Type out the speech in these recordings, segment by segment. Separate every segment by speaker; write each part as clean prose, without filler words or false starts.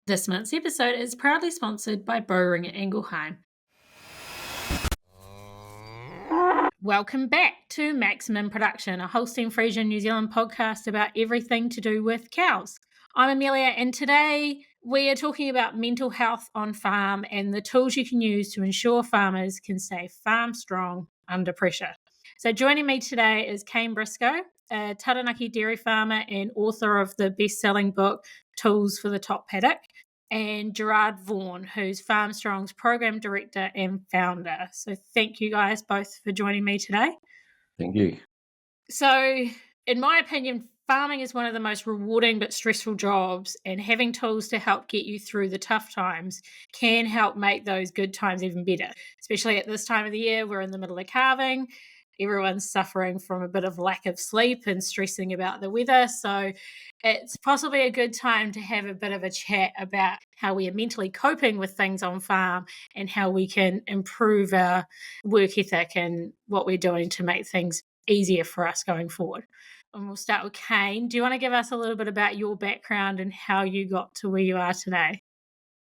Speaker 1: This month's episode is proudly sponsored by Bowring at Ingelheim. Welcome back to Maximum Production, a Holstein Friesian New Zealand podcast about everything to do with cows. I'm Amelia, and today we are talking about mental health on farm and the tools you can use to ensure farmers can stay farm strong under pressure. So joining me today is Kane Briscoe, a Taranaki dairy farmer and author of the best-selling book Tools for the Top Paddock, and Gerard Vaughan, who's Farmstrong's program director and founder. So thank you guys both for joining me today.
Speaker 2: Thank you.
Speaker 1: So, in my opinion, farming is one of the most rewarding but stressful jobs, and having tools to help get you through the tough times can help make those good times even better, especially at this time of the year. We're in the middle of calving. Everyone's suffering from a bit of lack of sleep and stressing about the weather. So it's possibly a good time to have a bit of a chat about how we are mentally coping with things on farm and how we can improve our work ethic and what we're doing to make things easier for us going forward. And we'll start with Kane. Do you want to give us a little bit about your background and how you got to where you are today?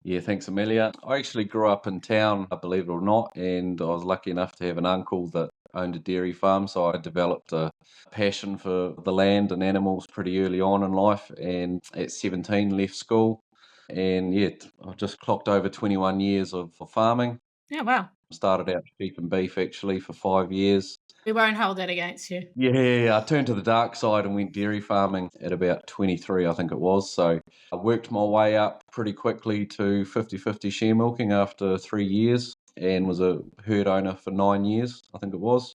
Speaker 2: Yeah, thanks, Amelia. I actually grew up in town, believe it or not, and I was lucky enough to have an uncle that owned a dairy farm, so I developed a passion for the land and animals pretty early on in life, and at 17 left school, and yeah, I've just clocked over 21 years of farming.
Speaker 1: Yeah, wow.
Speaker 2: Started out sheep and beef actually for 5 years.
Speaker 1: We won't hold that against you.
Speaker 2: Yeah, I turned to the dark side and went dairy farming at about 23, I think it was. So I worked my way up pretty quickly to 50-50 share milking after 3 years and was a herd owner for 9 years, I think it was.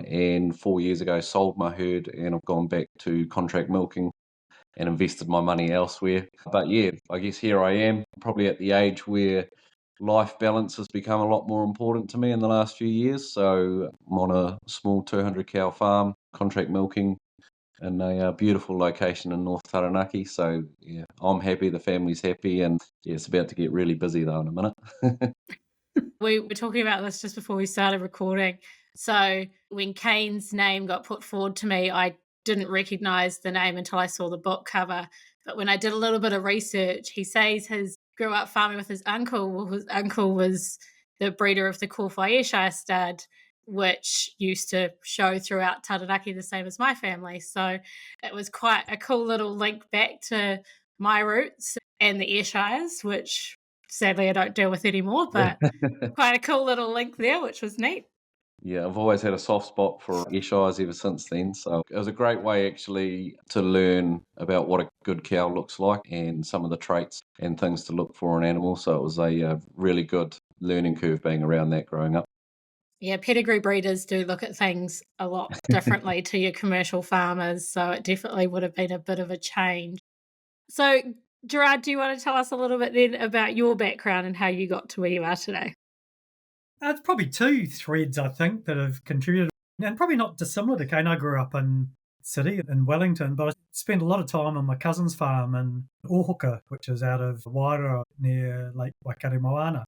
Speaker 2: And 4 years ago, sold my herd and I've gone back to contract milking and invested my money elsewhere. But yeah, I guess here I am, probably at the age where life balance has become a lot more important to me in the last few years. So I'm on a small 200 cow farm, contract milking in a beautiful location in North Taranaki. So yeah, I'm happy, the family's happy, and yeah, it's about to get really busy though in a minute.
Speaker 1: We were talking about this just before we started recording. So when Kane's name got put forward to me, I didn't recognize the name until I saw the book cover. But when I did a little bit of research, he says his grew up farming with his uncle. Well, his uncle was the breeder of the Kōwhai Ayrshire stud, which used to show throughout Taranaki the same as my family. So it was quite a cool little link back to my roots and the Ayrshires, which sadly I don't deal with anymore, but quite a cool little link there, which was neat.
Speaker 2: Yeah, I've always had a soft spot for Ayrshires ever since then. So it was a great way actually to learn about what a good cow looks like and some of the traits and things to look for in animals. So it was a really good learning curve being around that growing up.
Speaker 1: Yeah, pedigree breeders do look at things a lot differently to your commercial farmers, so it definitely would have been a bit of a change. So, Gerard, do you want to tell us a little bit then about your background and how you got to where you are today?
Speaker 3: It's probably two threads, I think, that have contributed, and probably not dissimilar to Kane. I grew up in city in Wellington, but I spent a lot of time on my cousin's farm in Ohoka, which is out of Wairua near Lake Waikaremoana.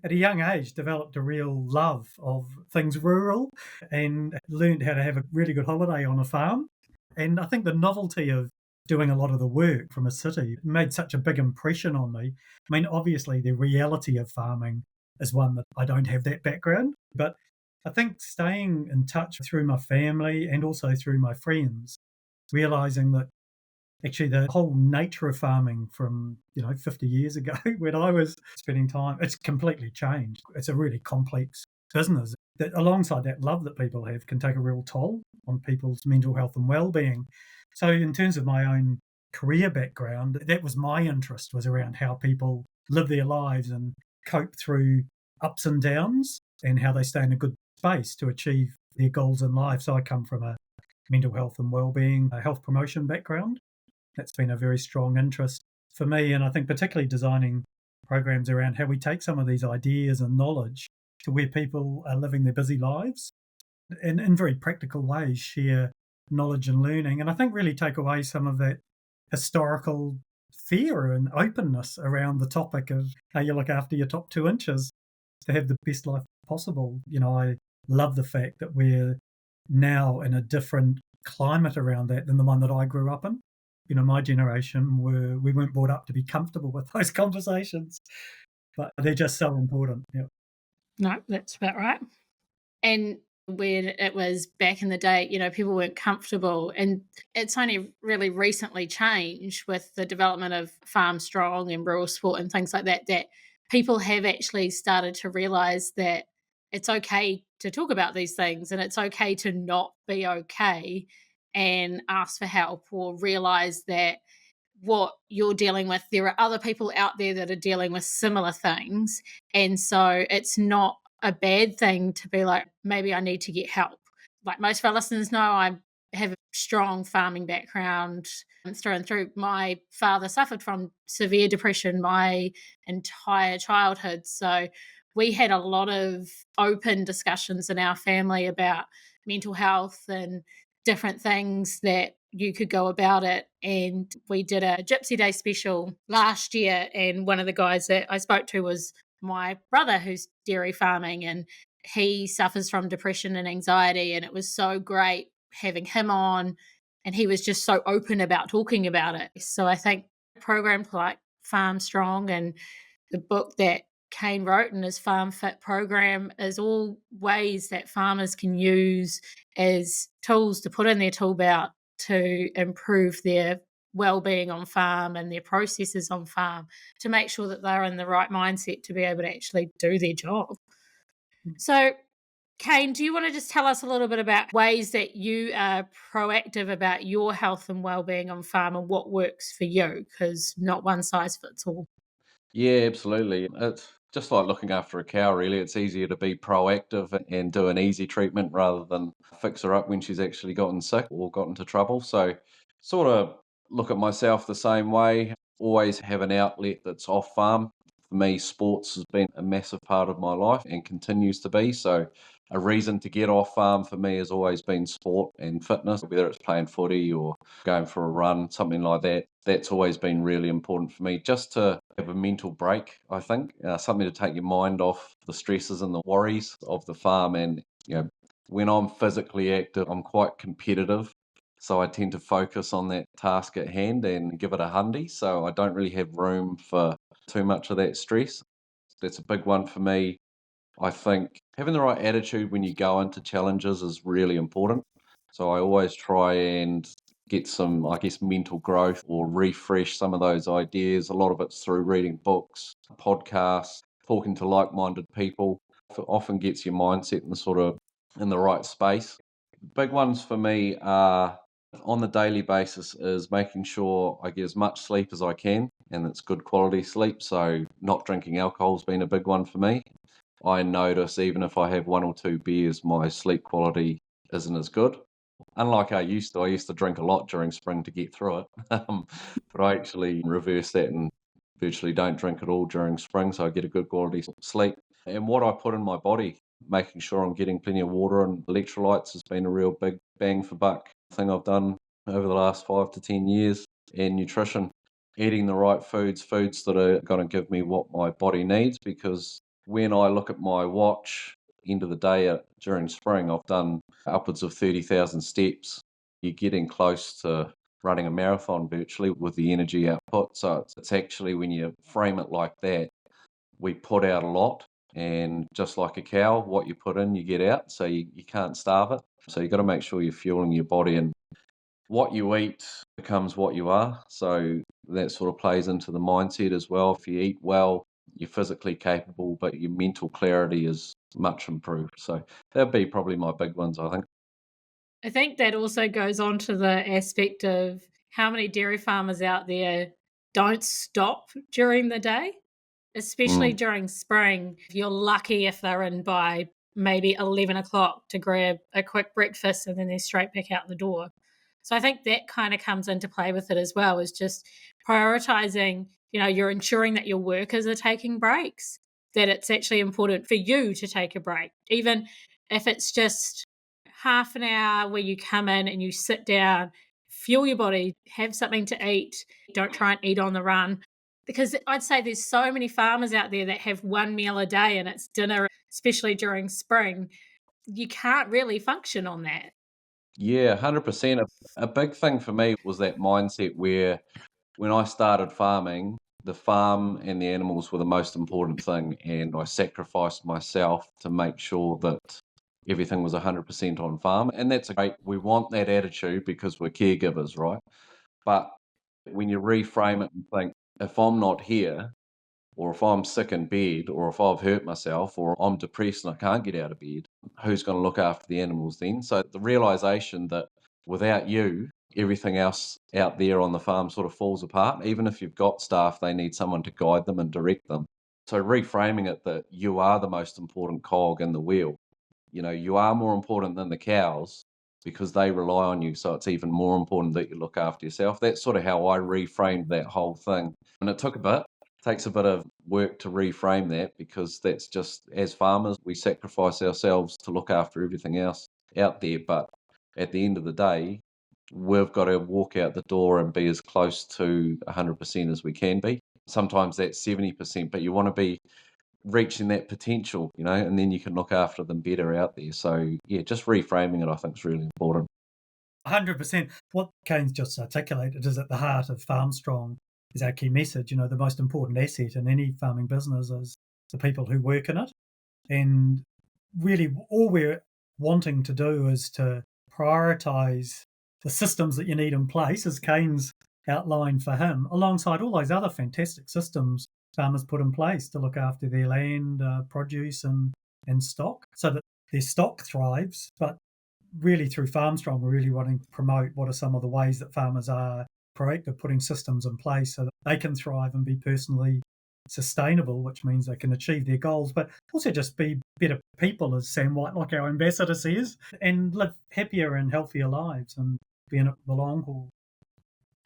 Speaker 3: At a young age, developed a real love of things rural and learned how to have a really good holiday on a farm. And I think the novelty of doing a lot of the work from a city made such a big impression on me. I mean, obviously, the reality of farming is one that I don't have that background, but I think staying in touch through my family and also through my friends, realizing that actually the whole nature of farming from 50 years ago when I was spending time, it's completely changed. It's a really complex business that alongside that love that people have can take a real toll on people's mental health and well-being. So in terms of my own career background, that was my interest, was around how people live their lives and cope through ups and downs and how they stay in a good space to achieve their goals in life. So I come from a mental health and well-being, a health promotion background. That's been a very strong interest for me. And I think particularly designing programs around how we take some of these ideas and knowledge to where people are living their busy lives and in very practical ways share knowledge and learning. And I think really take away some of that historical fear and openness around the topic of how you look after your top 2 inches to have the best life possible. I love the fact that we're now in a different climate around that than the one that I grew up in. My generation we weren't brought up to be comfortable with those conversations, but they're just so important. Yeah.
Speaker 1: No, that's about right. And when it was back in the day, people weren't comfortable. And it's only really recently changed with the development of Farmstrong and rural sport and things like that, that people have actually started to realize that it's okay to talk about these things and it's okay to not be okay and ask for help or realize that what you're dealing with, there are other people out there that are dealing with similar things. And so it's not a bad thing to be like, maybe I need to get help. Like most of our listeners know, I have a strong farming background through and through. My father suffered from severe depression my entire childhood. So we had a lot of open discussions in our family about mental health and different things that you could go about it. And we did a Gypsy Day special last year. And one of the guys that I spoke to was my brother, who's dairy farming, and he suffers from depression and anxiety. And it was so great having him on. And he was just so open about talking about it. So I think programs like Farm Strong and the book that Kane wrote in his Farm Fit program is all ways that farmers can use as tools to put in their tool belt to improve their well-being on farm and their processes on farm to make sure that they're in the right mindset to be able to actually do their job. So, Kane, do you want to just tell us a little bit about ways that you are proactive about your health and well-being on farm and what works for you? Because not one size fits all.
Speaker 2: Yeah, absolutely. It's just like looking after a cow, really. It's easier to be proactive and do an easy treatment rather than fix her up when she's actually gotten sick or got into trouble. So, sort of look at myself the same way, always have an outlet that's off farm. For me, sports has been a massive part of my life and continues to be. So, a reason to get off farm for me has always been sport and fitness, whether it's playing footy or going for a run, something like that. That's always been really important for me, just to have a mental break, I think, something to take your mind off the stresses and the worries of the farm. And, when I'm physically active, I'm quite competitive. So I tend to focus on that task at hand and give it a hundy. So I don't really have room for too much of that stress. That's a big one for me. I think having the right attitude when you go into challenges is really important. So I always try and get some, I guess, mental growth or refresh some of those ideas. A lot of it's through reading books, podcasts, talking to like-minded people. It often gets your mindset in the right space. Big ones for me are on the daily basis is making sure I get as much sleep as I can, and it's good quality sleep. So not drinking alcohol has been a big one for me. I notice even if I have one or two beers, my sleep quality isn't as good. Unlike I used to drink a lot during spring to get through it. But I actually reverse that and virtually don't drink at all during spring, so I get a good quality sleep. And what I put in my body, making sure I'm getting plenty of water and electrolytes has been a real big bang for buck thing I've done over the last 5 to 10 years. And nutrition, eating the right foods that are going to give me what my body needs, because when I look at my watch, end of the day during spring, I've done upwards of 30,000 steps. You're getting close to running a marathon virtually with the energy output. So it's actually, when you frame it like that, we put out a lot. And just like a cow, what you put in, you get out. So you can't starve it. So you've got to make sure you're fueling your body, and what you eat becomes what you are. So that sort of plays into the mindset as well. If you eat well, you're physically capable, but your mental clarity is much improved. So that'd be probably my big ones, I think.
Speaker 1: I think that also goes on to the aspect of how many dairy farmers out there don't stop during the day, especially
Speaker 2: Mm.
Speaker 1: during spring. You're lucky if they're in by maybe 11 o'clock to grab a quick breakfast and then they're straight back out the door. So I think that kind of comes into play with it as well, is just prioritizing, you're ensuring that your workers are taking breaks, that it's actually important for you to take a break, even if it's just half an hour where you come in and you sit down, fuel your body, have something to eat. Don't try and eat on the run. Because I'd say there's so many farmers out there that have one meal a day and it's dinner, especially during spring. You can't really function on that.
Speaker 2: Yeah, 100%. A big thing for me was that mindset where when I started farming, the farm and the animals were the most important thing, and I sacrificed myself to make sure that everything was 100% on farm. And that's great. We want that attitude because we're caregivers, right? But when you reframe it and think, if I'm not here, or if I'm sick in bed, or if I've hurt myself, or I'm depressed and I can't get out of bed, who's going to look after the animals then? So the realization that without you, everything else out there on the farm sort of falls apart. Even if you've got staff, they need someone to guide them and direct them. So reframing it that you are the most important cog in the wheel. You know, you are more important than the cows because they rely on you. So it's even more important that you look after yourself. That's sort of how I reframed that whole thing. And it took a bit, takes a bit of work to reframe that because that's just, as farmers, we sacrifice ourselves to look after everything else out there. But at the end of the day, we've got to walk out the door and be as close to 100% as we can be. Sometimes that's 70%, but you want to be reaching that potential, you know, and then you can look after them better out there. So yeah, just reframing it, I think, is really important.
Speaker 3: 100%. What Kane's just articulated is at the heart of Farmstrong is our key message. You know, the most important asset in any farming business is the people who work in it. And really, all we're wanting to do is to prioritise the systems that you need in place, as Kane's outlined for him, alongside all those other fantastic systems farmers put in place to look after their land, produce, and stock, so that their stock thrives. But really, through Farmstrong, we're really wanting to promote what are some of the ways that farmers are proactive, putting systems in place so that they can thrive and be personally sustainable, which means they can achieve their goals, but also just be better people, as Sam White, like our ambassador, says, and live happier and healthier lives and be in it for the long haul.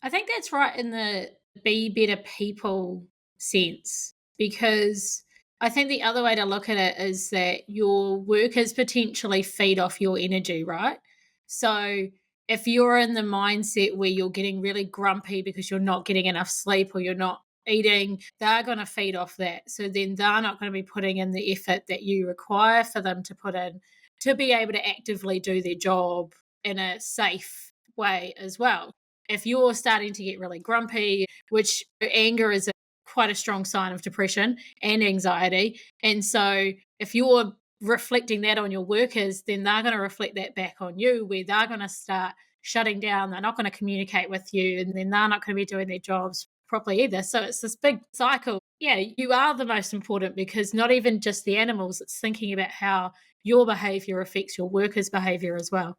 Speaker 1: I think that's right in the be better people sense, because I think the other way to look at it is that your workers potentially feed off your energy, right? So if you're in the mindset where you're getting really grumpy because you're not getting enough sleep or you're not eating, they're going to feed off that. So then they're not going to be putting in the effort that you require for them to put in to be able to actively do their job in a safe way as well. If you're starting to get really grumpy, which anger is quite a strong sign of depression and anxiety. And so if you're reflecting that on your workers, then they're going to reflect that back on you, where they're going to start shutting down. They're not going to communicate with you, and then they're not going to be doing their jobs properly either. So it's this big cycle. Yeah, you are the most important, because not even just the animals, it's thinking about how your behavior affects your workers' behavior as well.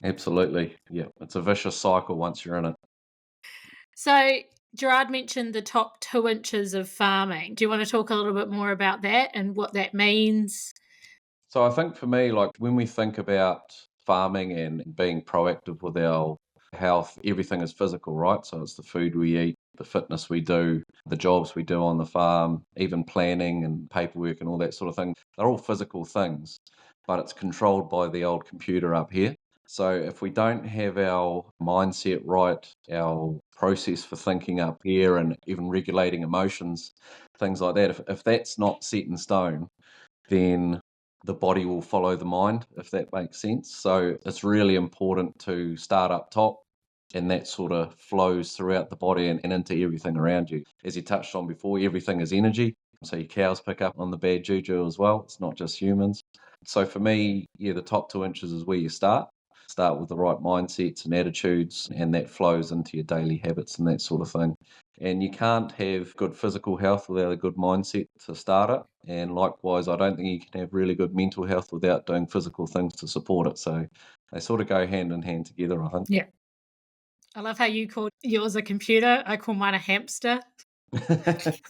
Speaker 2: Absolutely. Yeah. It's a vicious cycle once you're in it.
Speaker 1: So Gerard mentioned the top 2 inches of farming. Do you want to talk a little bit more about that and what that means?
Speaker 2: So I think for me, like when we think about farming and being proactive with our health, everything is physical, right? So it's the food we eat, the fitness we do, the jobs we do on the farm, even planning and paperwork and all that sort of thing. They're all physical things, but it's controlled by the old computer up here. So if we don't have our mindset right, our process for thinking up here and even regulating emotions, things like that, if that's not set in stone, then the body will follow the mind, if that makes sense. So it's really important to start up top, and that sort of flows throughout the body and into everything around you. As you touched on before, everything is energy. So your cows pick up on the bad juju as well. It's not just humans. So for me, yeah, the top 2 inches is where you start. Start with the right mindsets and attitudes, and that flows into your daily habits and that sort of thing. And you can't have good physical health without a good mindset to start it. And likewise, I don't think you can have really good mental health without doing physical things to support it. So they sort of go hand in hand together, I
Speaker 1: Yeah. I love how you called yours a computer. I call mine a hamster.
Speaker 2: think.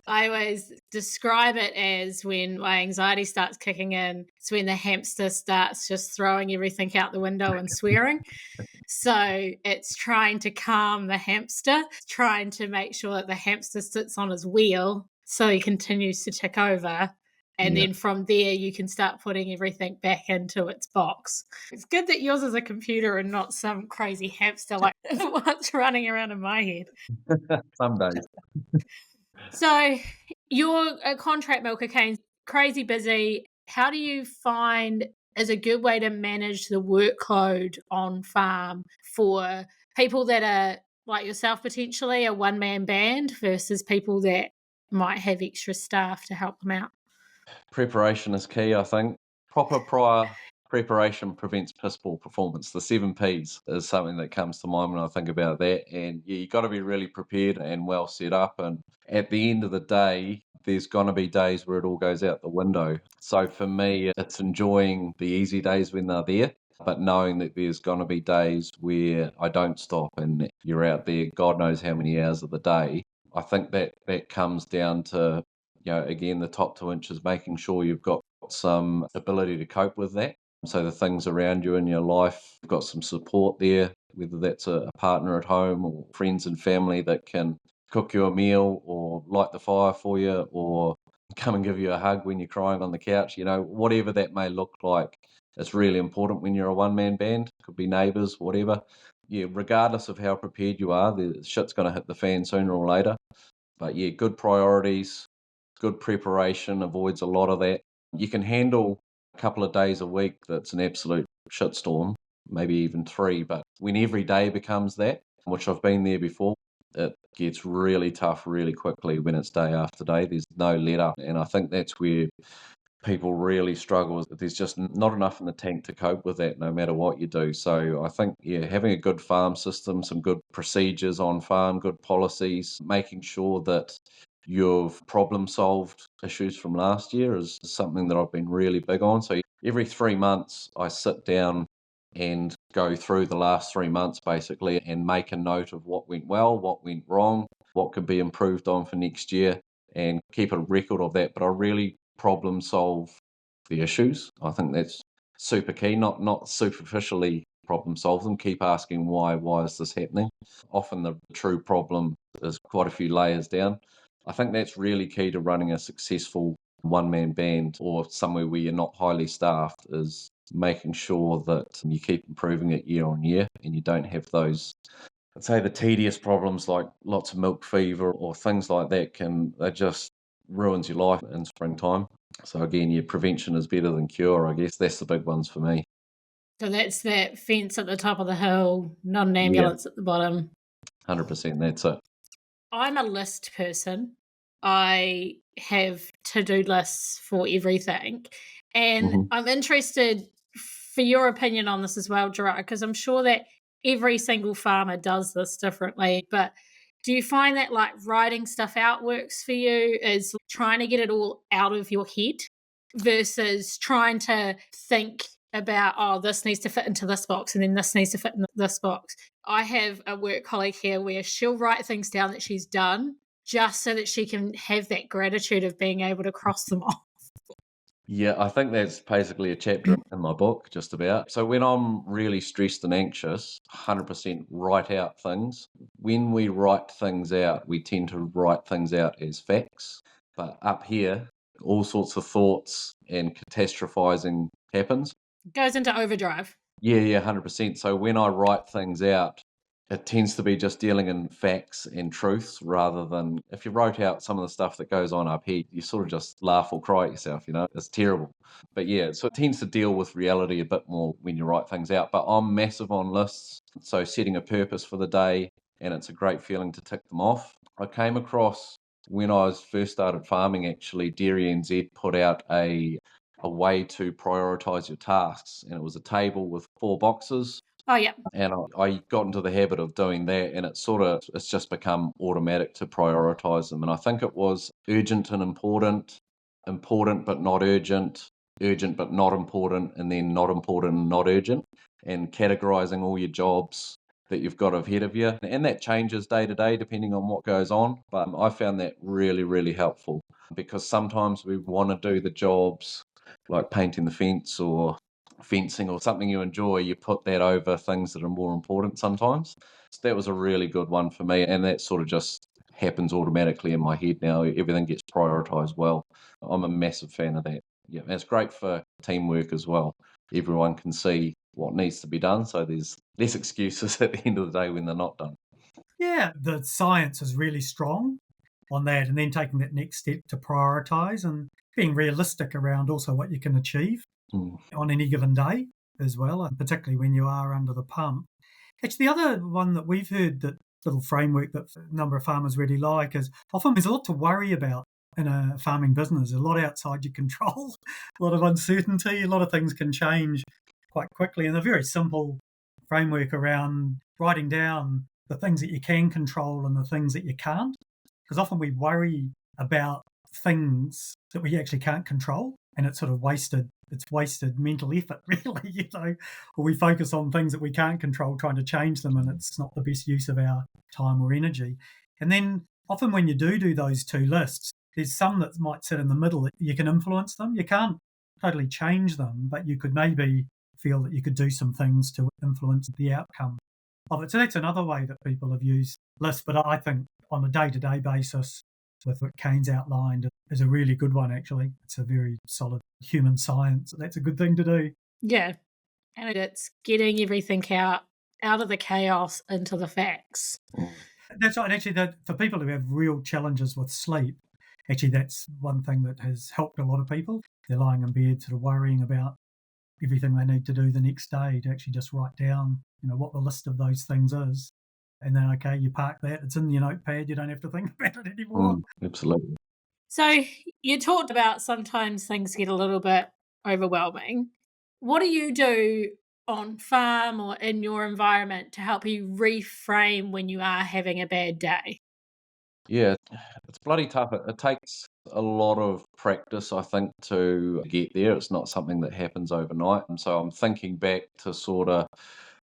Speaker 1: I always describe it as when my anxiety starts kicking in, it's when the hamster starts just throwing everything out the window and swearing. So it's trying to calm the hamster, trying to make sure that the hamster sits on his wheel so he continues to tick over. And
Speaker 2: Yeah.
Speaker 1: then from there, you can start putting everything back into its box. It's good that yours is a computer and not some crazy hamster like what's running around in my head.
Speaker 2: Some days.
Speaker 1: So you're a contract milker, Kane, crazy busy. How do you find is a good way to manage the workload on farm for people that are like yourself, potentially a one-man band, versus people that might have extra staff to help them out?
Speaker 2: Preparation is key, I think. Proper prior preparation prevents piss poor performance. The 7Ps is something that comes to mind when I think about that. And yeah, you got to be really prepared and well set up. And at the end of the day, there's going to be days where it all goes out the window. So for me, it's enjoying the easy days when they're there, but knowing that there's going to be days where I don't stop and you're out there, God knows how many hours of the day. I think that comes down to, again, the top 2 inches, making sure you've got some ability to cope with that. So the things around you in your life, you've got some support there, whether that's a partner at home or friends and family that can cook you a meal or light the fire for you or come and give you a hug when you're crying on the couch, whatever that may look like. It's really important when you're a one-man band. Could be neighbours, whatever. Yeah, regardless of how prepared you are, the shit's going to hit the fan sooner or later. But yeah, good priorities, good preparation avoids a lot of that. You can handle a couple of days a week that's an absolute shitstorm, maybe even 3. But when every day becomes that, which I've been there before, it gets really tough really quickly when it's day after day. There's no let up. And I think that's where people really struggle. There's just not enough in the tank to cope with that no matter what you do. So I think, yeah, having a good farm system, some good procedures on farm, good policies, making sure that you've problem solved issues from last year is something that I've been really big on. So every 3 months I sit down and go through the last 3 months basically and make a note of what went well, what went wrong, what could be improved on for next year, and keep a record of that. But I really problem solve the issues. I think that's super key, not superficially problem solve them. Keep asking why is this happening? Often the true problem is quite a few layers down. I think that's really key to running a successful one-man band or somewhere where you're not highly staffed, is making sure that you keep improving it year on year and you don't have those, I'd say, the tedious problems like lots of milk fever or things like that just ruins your life in springtime. So again, yeah, prevention is better than cure. I guess that's the big ones for me.
Speaker 1: So that's that fence at the top of the hill, not an
Speaker 2: Yeah,
Speaker 1: ambulance at the bottom.
Speaker 2: 100%. That's it.
Speaker 1: I'm a list person. I have to-do lists for everything. And
Speaker 2: hmm
Speaker 1: I'm interested for your opinion on this as well, Gerard, because I'm sure that every single farmer does this differently. But do you find that like writing stuff out works for you, is trying to get it all out of your head versus trying to think about, oh, this needs to fit into this box and then this needs to fit in this box? I have a work colleague here where she'll write things down that she's done just so that she can have that gratitude of being able to cross them off.
Speaker 2: Yeah, I think that's basically a chapter in my book, just about. So when I'm really stressed and anxious, 100% write out things. When we write things out, we tend to write things out as facts. But up here, all sorts of thoughts and catastrophizing happens.
Speaker 1: Goes into overdrive.
Speaker 2: Yeah, 100%. So when I write things out, it tends to be just dealing in facts and truths rather than, if you wrote out some of the stuff that goes on up here, you sort of just laugh or cry at yourself, It's terrible. But yeah, so it tends to deal with reality a bit more when you write things out. But I'm massive on lists. So setting a purpose for the day, and it's a great feeling to tick them off. I came across, when I was first started farming, actually, Dairy NZ put out a way to prioritize your tasks, and it was a table with 4 boxes,
Speaker 1: Oh, yeah.
Speaker 2: and I got into the habit of doing that, and it's just become automatic to prioritize them. And I think it was urgent and important, important but not urgent, urgent but not important, and then not important and not urgent, and categorizing all your jobs that you've got ahead of you. And that changes day to day depending on what goes on. But I found that really, really helpful, because sometimes we want to do the jobs like painting the fence or fencing or something you enjoy, you put that over things that are more important sometimes. So that was a really good one for me, and that sort of just happens automatically in my head now. Everything gets prioritized well. I'm a massive fan of that. Yeah, and it's great for teamwork as well. Everyone can see what needs to be done, so there's less excuses at the end of the day when they're not done.
Speaker 3: Yeah, the science is really strong on that, and then taking that next step to prioritize and being realistic around also what you can achieve.
Speaker 2: Mm.
Speaker 3: on any given day as well, and particularly when you are under the pump. Actually, the other one that we've heard, that little framework that a number of farmers really like, is often there's a lot to worry about in a farming business, a lot outside your control, a lot of uncertainty, a lot of things can change quite quickly. And a very simple framework around writing down the things that you can control and the things that you can't. Because often we worry about things that we actually can't control, and it's sort of wasted mental effort, really, or we focus on things that we can't control, trying to change them, and it's not the best use of our time or energy. And then often when you do those two lists, there's some that might sit in the middle. You can influence them. You can't totally change them, but you could maybe feel that you could do some things to influence the outcome of it. So that's another way that people have used lists. But I think on a day-to-day basis, with what Kane's outlined, is a really good one, actually. It's a very solid human science. That's a good thing to do.
Speaker 1: Yeah. And it's getting everything out of the chaos into the facts.
Speaker 2: Mm.
Speaker 3: That's right. And actually, that for people who have real challenges with sleep, actually, that's one thing that has helped a lot of people. They're lying in bed sort of worrying about everything they need to do the next day, to actually just write down, what the list of those things is. And then, okay, you park that. It's in your notepad. You don't have to think about it anymore.
Speaker 2: Absolutely.
Speaker 1: So you talked about sometimes things get a little bit overwhelming. What do you do on farm or in your environment to help you reframe when you are having a bad day?
Speaker 2: Yeah, it's bloody tough. It takes a lot of practice, I think, to get there. It's not something that happens overnight. And so I'm thinking back to sort of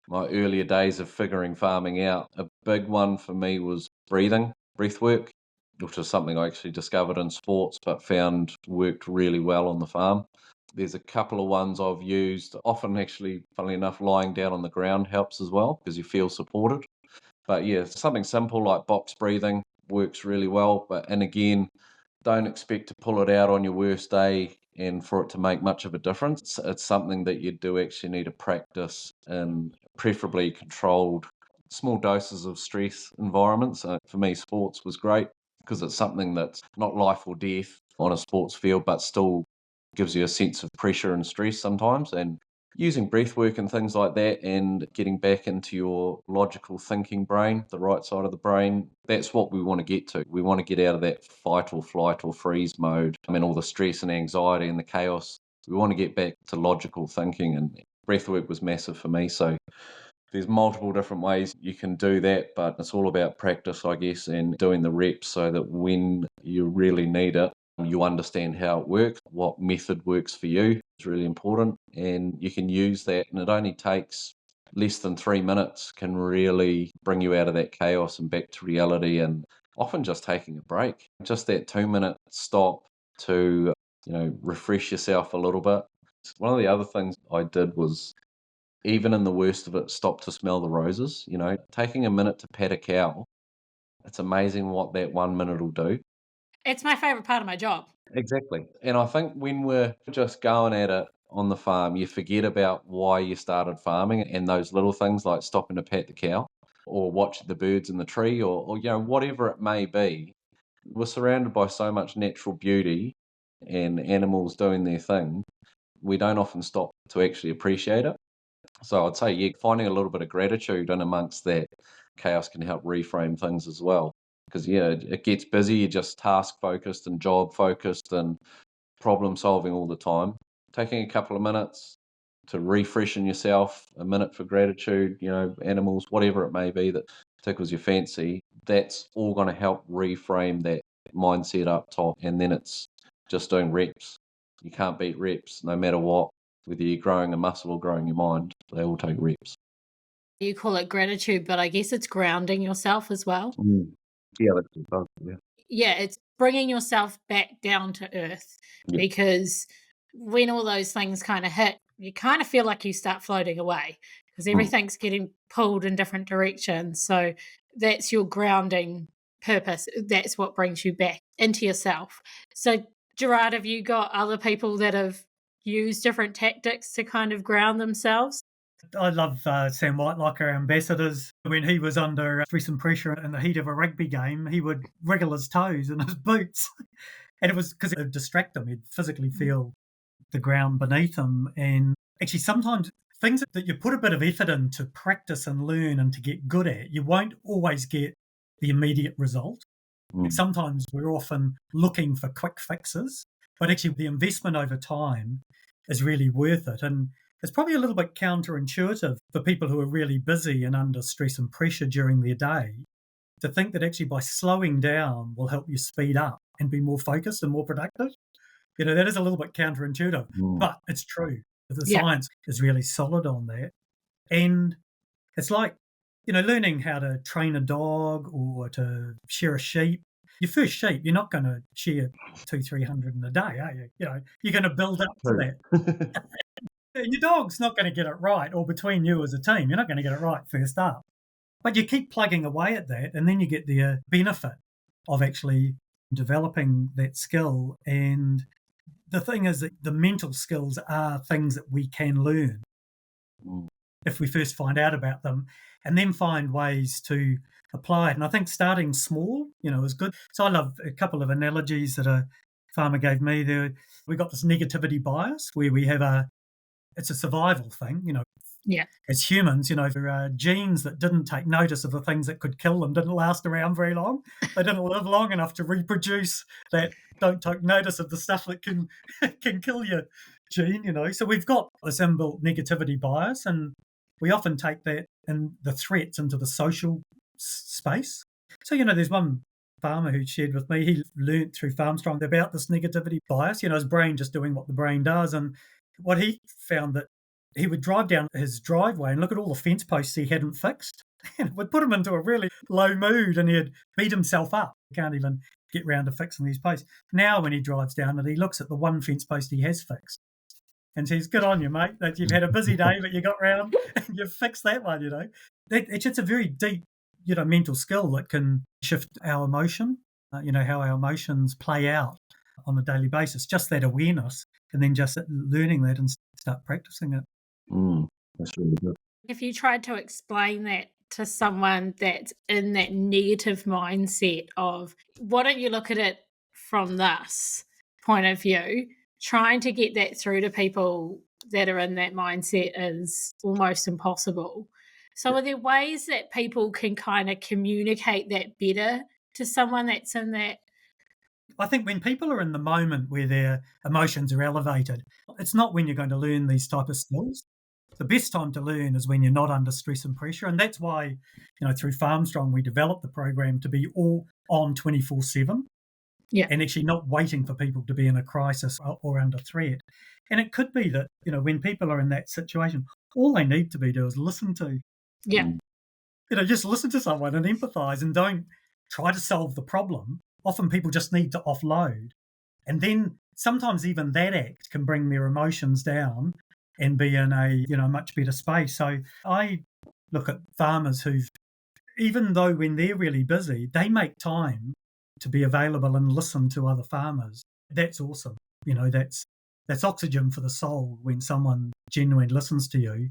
Speaker 2: my earlier days of figuring farming out. A big one for me was breath work, which is something I actually discovered in sports but found worked really well on the farm. There's a couple of ones I've used. Often, actually, funnily enough, lying down on the ground helps as well because you feel supported. But yeah, something simple like box breathing works really well. And again, don't expect to pull it out on your worst day and for it to make much of a difference. It's something that you do actually need to practice in preferably controlled small doses of stress environments. For me, sports was great because it's something that's not life or death on a sports field, but still gives you a sense of pressure and stress sometimes. And using breath work and things like that and getting back into your logical thinking brain, the right side of the brain, that's what we want to get to. We want to get out of that fight or flight or freeze mode. I mean, all the stress and anxiety and the chaos. We want to get back to logical thinking, and breath work was massive for me. So there's multiple different ways you can do that, but it's all about practice, I guess, and doing the reps so that when you really need it, you understand how it works, what method works for you. It's really important, and you can use that. And it only takes less than 3 minutes, can really bring you out of that chaos and back to reality. And often just taking a break, just that 2 minute stop to, refresh yourself a little bit. One of the other things I did was, even in the worst of it, stop to smell the roses. Taking a minute to pet a cow, it's amazing what that 1 minute will do.
Speaker 1: It's my favorite part of my job.
Speaker 2: Exactly. And I think when we're just going at it on the farm, you forget about why you started farming and those little things like stopping to pet the cow or watch the birds in the tree or whatever it may be. We're surrounded by so much natural beauty and animals doing their thing. We don't often stop to actually appreciate it. So I'd say, yeah, finding a little bit of gratitude in amongst that chaos can help reframe things as well. Because, yeah, it gets busy, you're just task focused and job focused and problem solving all the time. Taking a couple of minutes to refreshen yourself, a minute for gratitude, animals, whatever it may be that tickles your fancy, that's all going to help reframe that mindset up top. And then it's just doing reps. You can't beat reps no matter what, whether you're growing a muscle or growing your mind, they all take reps.
Speaker 1: You call it gratitude, but I guess it's grounding yourself as well.
Speaker 2: Mm. Yeah, that's good. Yeah.
Speaker 1: Yeah, it's bringing yourself back down to earth,
Speaker 2: Yeah.
Speaker 1: because when all those things kind of hit, you kind of feel like you start floating away because
Speaker 2: Mm.
Speaker 1: everything's getting pulled in different directions. So that's your grounding purpose. That's what brings you back into yourself. So, Gerard, have you got other people that have used different tactics to kind of ground themselves?
Speaker 3: I love Sam White, like our ambassadors. When he was under stress and pressure in the heat of a rugby game, he would wriggle his toes in his boots. And it was because it would distract him. He'd physically feel the ground beneath them. And actually, sometimes things that you put a bit of effort in to practice and learn and to get good at, you won't always get the immediate result.
Speaker 2: Mm.
Speaker 3: Sometimes we're often looking for quick fixes, but actually the investment over time is really worth it. And it's probably a little bit counterintuitive for people who are really busy and under stress and pressure during their day to think that actually by slowing down will help you speed up and be more focused and more productive. That is a little bit counterintuitive,
Speaker 2: Mm.
Speaker 3: but it's true. The
Speaker 1: Yeah.
Speaker 3: science is really solid on that. And it's like, learning how to train a dog or to shear a sheep. Your first sheep, you're not going to shear 200-300 in a day, are you? You're going to build up to that. And your dog's not going to get it right, or between you as a team, you're not going to get it right first up. But you keep plugging away at that, and then you get the benefit of actually developing that skill. And the thing is that the mental skills are things that we can learn
Speaker 2: Mm.
Speaker 3: if we first find out about them and then find ways to apply it. And I think starting small, is good. So I love a couple of analogies that a farmer gave me there. We got this negativity bias where we have it's a survival thing,
Speaker 1: Yeah.
Speaker 3: as humans, there are genes that didn't take notice of the things that could kill them, didn't last around very long. They didn't live long enough to reproduce that don't take notice of the stuff that can can kill you gene. So we've got this inbuilt negativity bias, and we often take that and the threats into the social space. So, there's one farmer who shared with me, he learnt through Farmstrong about this negativity bias, his brain just doing what the brain does. And what he found that he would drive down his driveway and look at all the fence posts he hadn't fixed. And it would put him into a really low mood, and he'd beat himself up. He can't even get round to fixing these posts. Now when he drives down it, he looks at the one fence post he has fixed and says, good on you, mate, that you've had a busy day, but you got round and you've fixed that one. It's a very deep, mental skill that can shift our emotion, how our emotions play out on a daily basis, just that awareness, and then just learning that and start practicing it.
Speaker 2: Mm. That's really good.
Speaker 1: If you tried to explain that to someone that's in that negative mindset of, why don't you look at it from this point of view, trying to get that through to people that are in that mindset is almost impossible. So are there ways that people can kind of communicate that better to someone that's in that?
Speaker 3: I think when people are in the moment where their emotions are elevated, it's not when you're going to learn these type of skills. The best time to learn is when you're not under stress and pressure. And that's why, through Farmstrong, we developed the program to be all on 24/7.
Speaker 1: Yeah.
Speaker 3: And actually not waiting for people to be in a crisis or under threat. And it could be that, when people are in that situation, all they need to do is listen to.
Speaker 1: Yeah.
Speaker 3: Just listen to someone and empathise, and don't try to solve the problem. Often people just need to offload. And then sometimes even that act can bring their emotions down and be in a, much better space. So I look at farmers who've, even though when they're really busy, they make time to be available and listen to other farmers. That's awesome. That's oxygen for the soul when someone genuinely listens to you.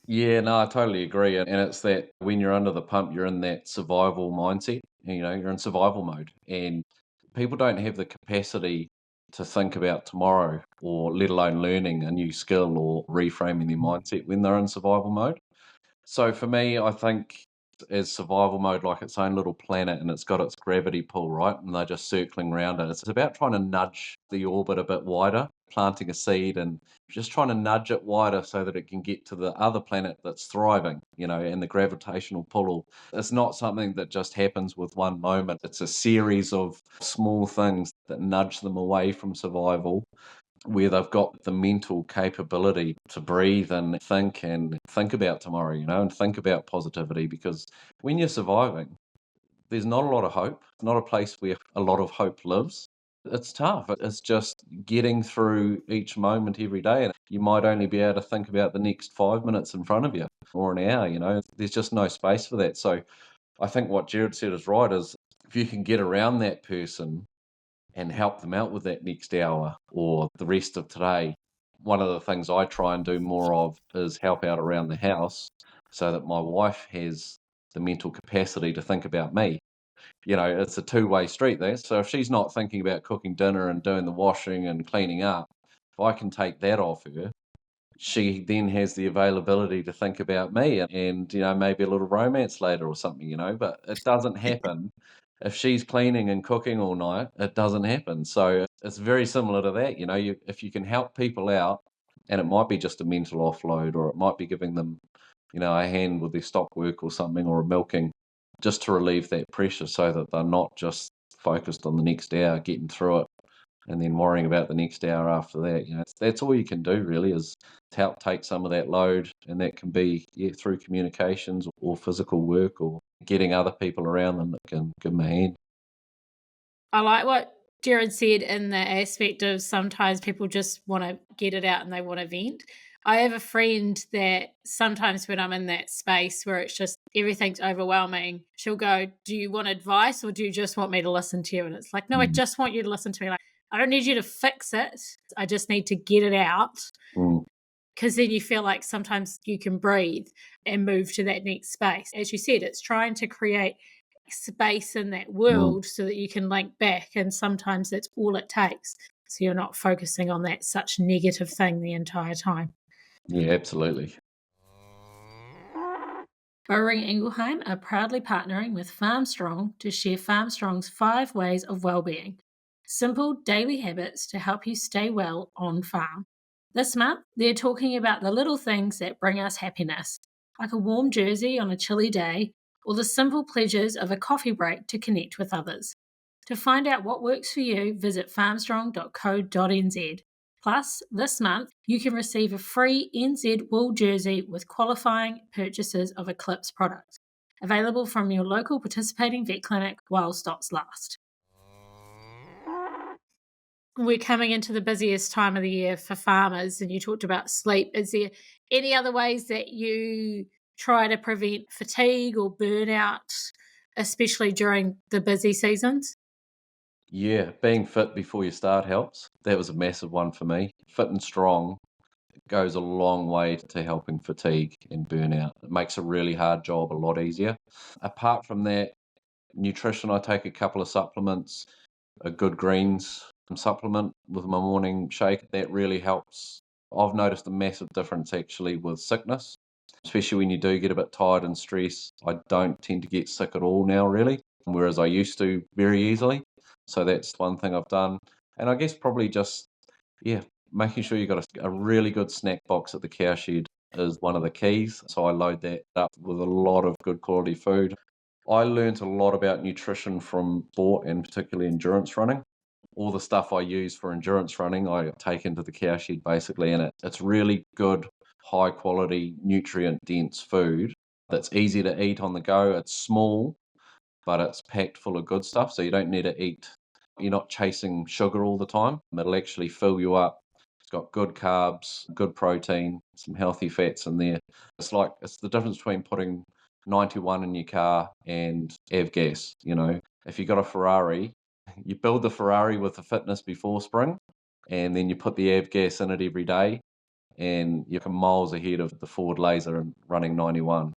Speaker 2: Yeah, no, I totally agree. And it's that when you're under the pump, you're in that survival mindset. You're in survival mode. And people don't have the capacity to think about tomorrow, or let alone learning a new skill or reframing their mindset when they're in survival mode. So for me, I think as survival mode like its own little planet, and it's got its gravity pull, right? And they're just circling around it. It's about trying to nudge the orbit a bit wider, planting a seed and just trying to nudge it wider so that it can get to the other planet that's thriving, and the gravitational pull. It's not something that just happens with one moment. It's a series of small things that nudge them away from survival, where they've got the mental capability to breathe and think about tomorrow, and think about positivity. Because when you're surviving, there's not a lot of hope. It's not a place where a lot of hope lives. It's tough. It's just getting through each moment every day. And you might only be able to think about the next 5 minutes in front of you or an hour. There's just no space for that. So I think what Gerard said is right, is if you can get around that person and help them out with that next hour or the rest of today. One of the things I try and do more of is help out around the house so that my wife has the mental capacity to think about me. It's a two-way street there. So if she's not thinking about cooking dinner and doing the washing and cleaning up, If I can take that off her, she then has the availability to think about me and maybe a little romance later or something, but it doesn't happen. If she's cleaning and cooking all night, it doesn't happen. So it's very similar to that. If you can help people out, and it might be just a mental offload, or it might be giving them, a hand with their stock work or something, or a milking, just to relieve that pressure so that they're not just focused on the next hour, getting through it, and then worrying about the next hour after that. That's all you can do really, is to help take some of that load, and that can be through communications or physical work or getting other people around them that can give them a hand.
Speaker 1: I like what Jared said in the aspect of sometimes people just want to get it out and they want to vent. I have a friend that sometimes when I'm in that space where it's just everything's overwhelming, she'll go, "Do you want advice or do you just want me to listen to you?" And it's like, "No, I
Speaker 2: Mm,
Speaker 1: just want you to listen to me. Like, I don't need you to fix it. I just need to get it out."
Speaker 2: mm,
Speaker 1: Because then you feel like sometimes you can breathe and move to that next space. As you said, it's trying to create space in that
Speaker 2: mm.
Speaker 1: world so that you can link back. And sometimes that's all it takes. So you're not focusing on that such negative thing the entire time.
Speaker 2: Yeah, absolutely.
Speaker 1: Bowring Ingelheim are proudly partnering with Farmstrong to share Farmstrong's 5 ways of well-being. Simple daily habits to help you stay well on farm. This month, they're talking about the little things that bring us happiness, like a warm jersey on a chilly day, or the simple pleasures of a coffee break to connect with others. To find out what works for you, visit farmstrong.co.nz. Plus, this month, you can receive a free NZ wool jersey with qualifying purchases of Eclipse products. Available from your local participating vet clinic while stocks last. We're coming into the busiest time of the year for farmers, and you talked about sleep. Is there any other ways that you try to prevent fatigue or burnout, especially during the busy seasons?
Speaker 2: Yeah, being fit before you start helps. That was a massive one for me. Fit and strong goes a long way to helping fatigue and burnout. It makes a really hard job a lot easier. Apart from that, nutrition, I take a couple of supplements, a good greens supplement with my morning shake. That really helps. I've noticed a massive difference actually with sickness, especially when you do get a bit tired and stressed. I don't tend to get sick at all now, really, whereas I used to very easily. So that's one thing I've done. And I guess probably just, yeah, making sure you've got a really good snack box at the cow shed is one of the keys. So I load that up with a lot of good quality food. I learnt a lot about nutrition from sport and particularly endurance running. All the stuff I use for endurance running, I take into the cow shed basically, and it's really good, high quality, nutrient dense food that's easy to eat on the go. It's small, but it's packed full of good stuff. So you don't need to eat, you're not chasing sugar all the time. It'll actually fill you up. It's got good carbs, good protein, some healthy fats in there. It's the difference between putting 91 in your car and avgas. If you got a Ferrari, you build the Ferrari with the fitness before spring, and then you put the avgas in it every day, and you're miles ahead of the Ford Laser and running 91.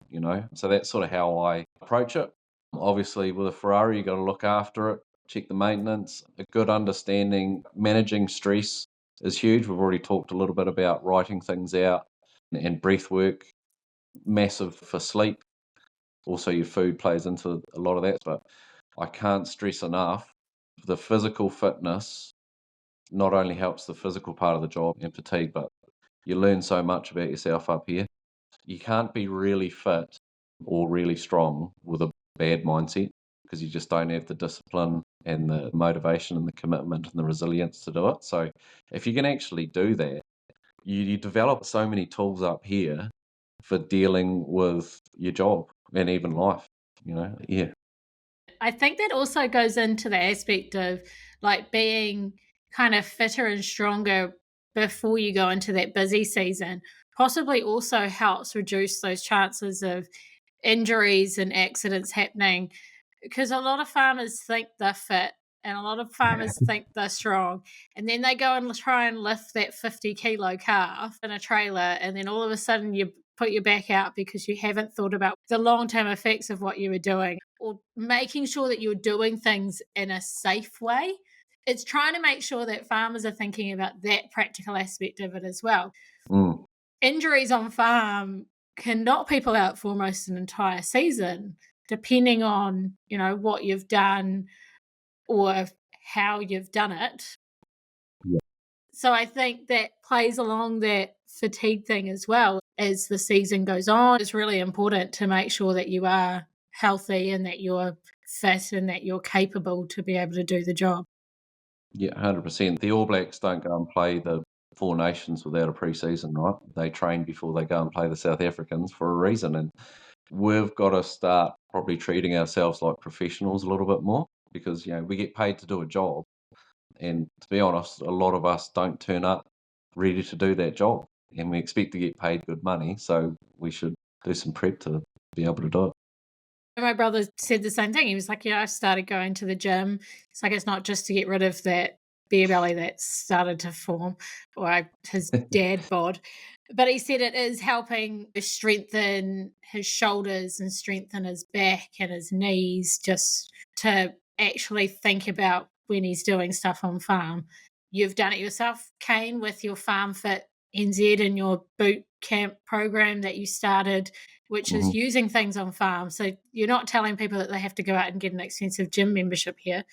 Speaker 2: So that's sort of how I approach it. Obviously, with a Ferrari, you got to look after it, check the maintenance, a good understanding. Managing stress is huge. We've already talked a little bit about writing things out and breath work, massive for sleep. Also, your food plays into a lot of that, but I can't stress enough the physical fitness not only helps the physical part of the job and fatigue, but you learn so much about yourself up here. You can't be really fit or really strong with a bad mindset because you just don't have the discipline and the motivation and the commitment and the resilience to do it. So if you can actually do that, you develop so many tools up here for dealing with your job and even life. Yeah.
Speaker 1: I think that also goes into the aspect of like being kind of fitter and stronger before you go into that busy season, possibly also helps reduce those chances of injuries and accidents happening, because a lot of farmers think they're fit and a lot of farmers think they're strong, and then they go and try and lift that 50-kilo calf in a trailer, and then all of a sudden you put your back out because you haven't thought about the long-term effects of what you were doing or making sure that you're doing things in a safe way. It's trying to make sure that farmers are thinking about that practical aspect of it as well.
Speaker 2: Mm.
Speaker 1: Injuries on farm can knock people out for almost an entire season, depending on, what you've done or how you've done it.
Speaker 2: Yeah.
Speaker 1: So I think that plays along that fatigue thing as well. As the season goes on, it's really important to make sure that you are healthy and that you're fit and that you're capable to be able to do the job.
Speaker 2: Yeah, 100%. The All Blacks don't go and play the Four Nations without a pre-season, right? They train before they go and play the South Africans for a reason, and we've got to start probably treating ourselves like professionals a little bit more because, we get paid to do a job, and to be honest, a lot of us don't turn up ready to do that job, and we expect to get paid good money, so we should do some prep to be able to do it.
Speaker 1: My brother said the same thing. He was like, I started going to the gym. It's like, it's not just to get rid of that beer belly that started to form or his dad bod. But he said it is helping strengthen his shoulders and strengthen his back and his knees just to actually think about when he's doing stuff on farm. You've done it yourself, Kane, with your Farm Fit NZ and your boot camp program that you started, which
Speaker 2: Mhm.
Speaker 1: is using things on farm. So you're not telling people that they have to go out and get an expensive gym membership here.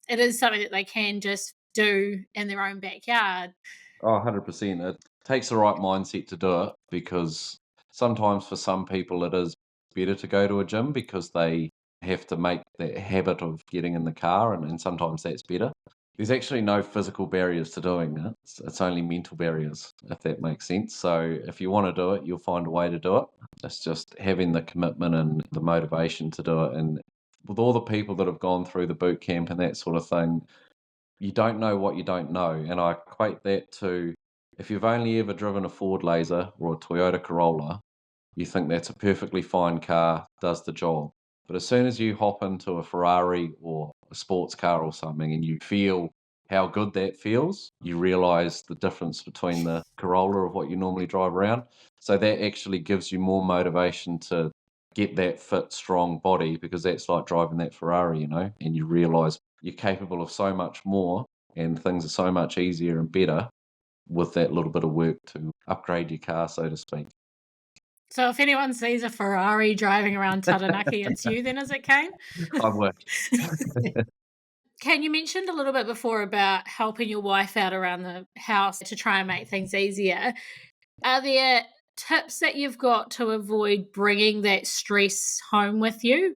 Speaker 1: It is something that they can just do in their own backyard.
Speaker 2: Oh, 100%. It takes the right mindset to do it because sometimes for some people it is better to go to a gym because they have to make that habit of getting in the car, and sometimes that's better. There's actually no physical barriers to doing it. It's only mental barriers, if that makes sense. So if you want to do it, you'll find a way to do it. It's just having the commitment and the motivation to do it. And with all the people that have gone through the boot camp and that sort of thing, you don't know what you don't know. And I equate that to if you've only ever driven a Ford Laser or a Toyota Corolla, you think that's a perfectly fine car, does the job. But as soon as you hop into a Ferrari or a sports car or something and you feel how good that feels, you realize the difference between the Corolla of what you normally drive around. So that actually gives you more motivation to get that fit, strong body because that's like driving that Ferrari, and you realize you're capable of so much more and things are so much easier and better with that little bit of work to upgrade your car, so to speak.
Speaker 1: So if anyone sees a Ferrari driving around Taranaki, it's you then, is it, Kane?
Speaker 2: I wish.
Speaker 1: Kane, you mentioned a little bit before about helping your wife out around the house to try and make things easier. Are there tips that you've got to avoid bringing that stress home with you?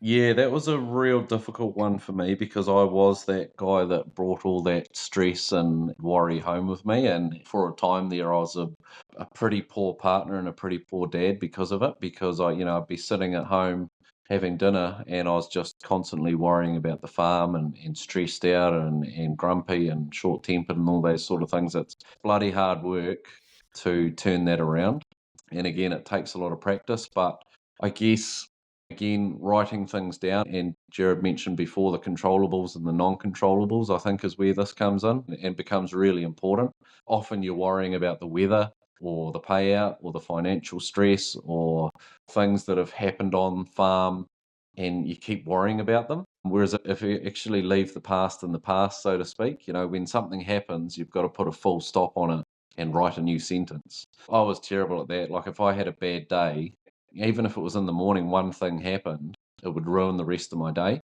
Speaker 2: Yeah, that was a real difficult one for me because I was that guy that brought all that stress and worry home with me. And for a time there, I was a pretty poor partner and a pretty poor dad because of it. Because I'd be sitting at home having dinner and I was just constantly worrying about the farm and stressed out and grumpy and short tempered and all those sort of things. It's bloody hard work to turn that around. And again, it takes a lot of practice, but I guess again, writing things down, and Jared mentioned before the controllables and the non-controllables, I think is where this comes in and becomes really important. Often you're worrying about the weather or the payout or the financial stress or things that have happened on farm and you keep worrying about them. Whereas if you actually leave the past in the past, so to speak, when something happens, you've got to put a full stop on it and write a new sentence. I was terrible at that. Like if I had a bad day, even if it was in the morning, one thing happened, it would ruin the rest of my day.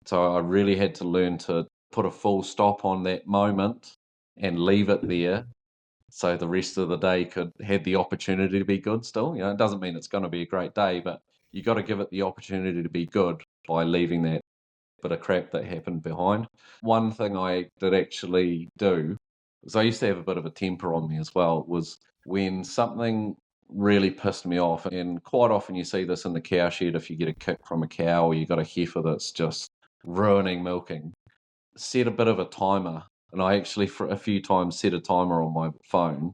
Speaker 2: So I really had to learn to put a full stop on that moment and leave it there so the rest of the day could had the opportunity to be good still. It doesn't mean it's going to be a great day, but you got to give it the opportunity to be good by leaving that bit of crap that happened behind. One thing I did actually do was I used to have a bit of a temper on me as well, was when something really pissed me off, and quite often you see this in the cow shed if you get a kick from a cow or you got a heifer that's just ruining milking, set a bit of a timer. And I actually for a few times set a timer on my phone,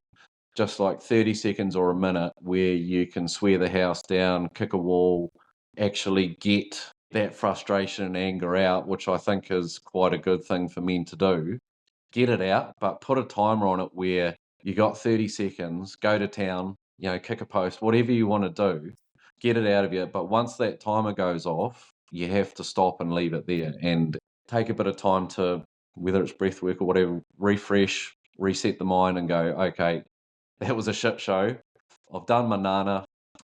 Speaker 2: just like 30 seconds or a minute, where you can swear the house down, kick a wall, actually get that frustration and anger out, which I think is quite a good thing for men to do. Get it out, but put a timer on it where you got 30 seconds, go to town, kick a post, whatever you want to do, get it out of you. But once that timer goes off, you have to stop and leave it there and take a bit of time to whether it's breath work or whatever, refresh, reset the mind and go, okay, that was a shit show. I've done my nana,